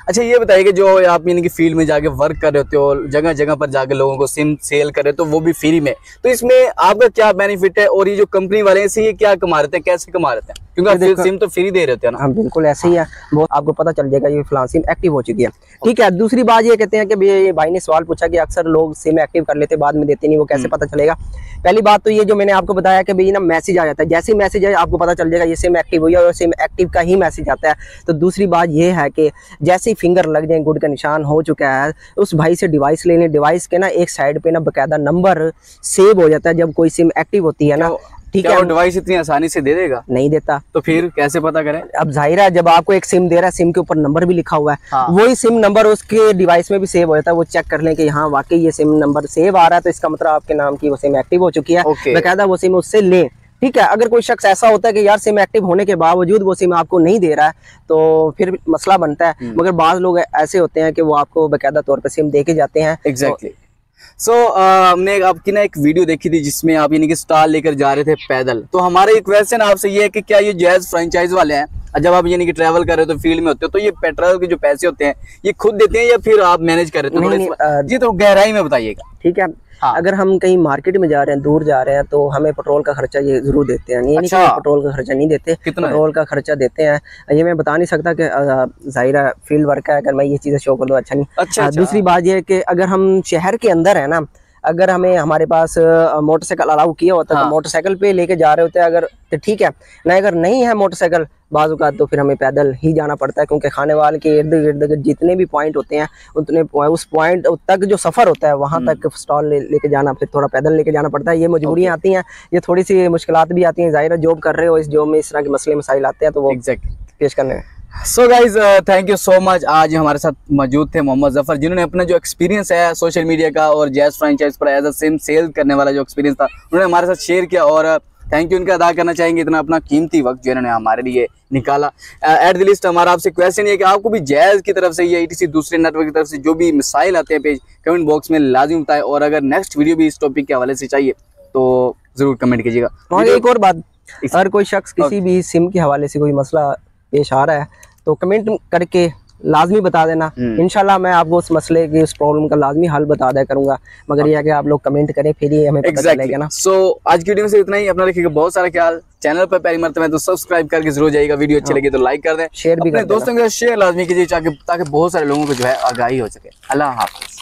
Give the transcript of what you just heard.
अच्छा ये बताइए कि जो आप यानी कि फील्ड में जाके वर्क कर रहे होते हो, जगह जगह पर जाके लोगों को सिम सेल कर रहे हो, तो वो भी फ्री में, तो इसमें आपका क्या बेनिफिट है और ये जो कंपनी वाले हैं इसे ये क्या कमा रहे थे, कैसे कमा रहे थे, क्योंकि आप सिम तो फ्री दे रहे होते हैं ना। हाँ बिल्कुल ऐसे ही है, वो आपको पता चल जाएगा ये फिलहाल सिम एक्टिव हो चुकी है। ठीक है, दूसरी बात ये कहते हैं कि ये भाई ने सवाल पूछा कि अक्सर लोग सिम एक्टिव कर लेते बाद में देते नहीं, वो कैसे पता चलेगा। पहली बात तो ये जो मैंने आपको बताया कि भाई ना मैसेज आ जाता है, जैसे ही मैसेज है आपको पता चल जाएगा ये सिम एक्टिव हुई है और सिम एक्टिव का ही मैसेज आता है। तो दूसरी बात ये है कि जैसे ही फिंगर लग जाए, गुड का निशान हो चुका है, उस भाई से डिवाइस ले लें, डिवाइस के ना एक साइड पे ना बकायदा नंबर सेव हो जाता है जब कोई सिम एक्टिव होती है ना। ठीक है, डिवाइस इतनी आसानी से दे देगा? नहीं देता। तो फिर कैसे पता करें? अब जाहिर है जब आपको एक सिम दे रहा है, सिम के ऊपर नंबर भी लिखा हुआ है, हाँ। वही सिम नंबर उसके डिवाइस में भी सेव हो जाता है। वो चेक कर लें कि हाँ वाकई ये सिम नंबर सेव आ रहा है, तो इसका मतलब आपके नाम की वो सिम एक्टिव हो चुकी है। बकायदा वो सिम उससे लें। ठीक है, अगर कोई शख्स ऐसा होता है कि यार सिम एक्टिव होने के बावजूद वो सिम आपको नहीं दे रहा है, तो फिर मसला बनता है। मगर बाज लोग ऐसे होते हैं कि वो आपको बकायदा तौर पर सिम दे के जाते हैं। एग्जैक्टली। सो हमने आपकी ना एक वीडियो देखी थी जिसमें आप यानी कि स्टॉल लेकर जा रहे थे पैदल, तो हमारा एक क्वेश्चन आपसे ये है कि क्या ये जैज़ फ्रेंचाइज वाले हैं, जब आप यानी कि ट्रैवल कर रहे हो तो फील्ड में होते हो, तो ये पेट्रोल के जो पैसे होते हैं ये खुद देते हैं या फिर आप मैनेज कर रहे हो? ये तो गहराई में बताइएगा। ठीक है, हाँ। अगर हम कहीं मार्केट में जा रहे हैं, दूर जा रहे हैं, तो हमें पेट्रोल का खर्चा ये जरूर देते हैं। अच्छा। नहीं पेट्रोल का खर्चा नहीं देते, पेट्रोल का खर्चा देते हैं। ये मैं बता नहीं सकता कि जाहिर फील्ड वर्क है, अगर मैं ये चीजें शो कर दूं अच्छा नहीं। अच्छा। दूसरी बात ये है कि अगर हम शहर के अंदर है ना, अगर हमें हमारे पास मोटरसाइकिल अलाउ किया होता है, तो मोटरसाइकिल पे लेके जा रहे होते हैं अगर, तो ठीक है ना। अगर नहीं है मोटरसाइकिल बाज़ औक़ात तो फिर हमें पैदल ही जाना पड़ता है, क्योंकि खाने वाले के इर्द गिर्द जितने भी पॉइंट होते हैं उतने उस पॉइंट तक जो सफ़र होता है वहाँ तक स्टॉल लेके जाना, फिर थोड़ा पैदल लेके जाना पड़ता है। ये मजबूरियाँ आती हैं, ये थोड़ी सी मुश्किलात भी आती हैं। ज़ाहिर है जॉब कर रहे हो, इस जॉब में इस तरह के मसले मसाइल आते हैं, तो वो पेश करने में। So guys thank you so much. आज हमारे साथ मौजूद थे मोहम्मद जफर, जिन्होंने अपना जो एक्सपीरियंस है सोशल मीडिया का और जैज़ फ्रेंचाइज पर एज अ सिम सेल करने वाला जो एक्सपीरियंस था उन्होंने हमारे साथ शेयर किया, और थैंक यू इनका अदा करना चाहेंगे इतना अपना कीमती वक्त जो इन्होंने हमारे लिए निकाला। एट द लिस्ट हमारा आपसे क्वेश्चन ये है कि आपको भी जैज़ की तरफ से या ETC दूसरे नेटवर्क की तरफ से जो भी मिसाइल आते हैं पेज कमेंट बॉक्स में लाजिम बताएं, और अगर नेक्स्ट वीडियो भी इस टॉपिक के हवाले से चाहिए तो जरूर कमेंट कीजिएगा। एक और बात, अगर कोई शख्स किसी भी सिम के हवाले से कोई मसला पेश आ रहा है तो कमेंट करके लाजमी बता देना। इंशाल्लाह मैं आपको उस मसले की, उस प्रॉब्लम का लाजमी हल बता दिया करूंगा, मगर ये है कि आप लोग कमेंट करें, फिर ही हमें पता चलेगा ना। सो आज की वीडियो में से इतना ही। अपना रखिएगा बहुत सारा ख्याल। चैनल पर पहली मर्तबा तो सब्सक्राइब करके जरूर जाइएगा, वीडियो अच्छी लगी तो लाइक कर दें, शेयर भी अपने दोस्तों के साथ शेयर लाजमी कीजिए ताकि बहुत सारे लोगों को जो है आगाही हो सके। अल्लाह हाफिज।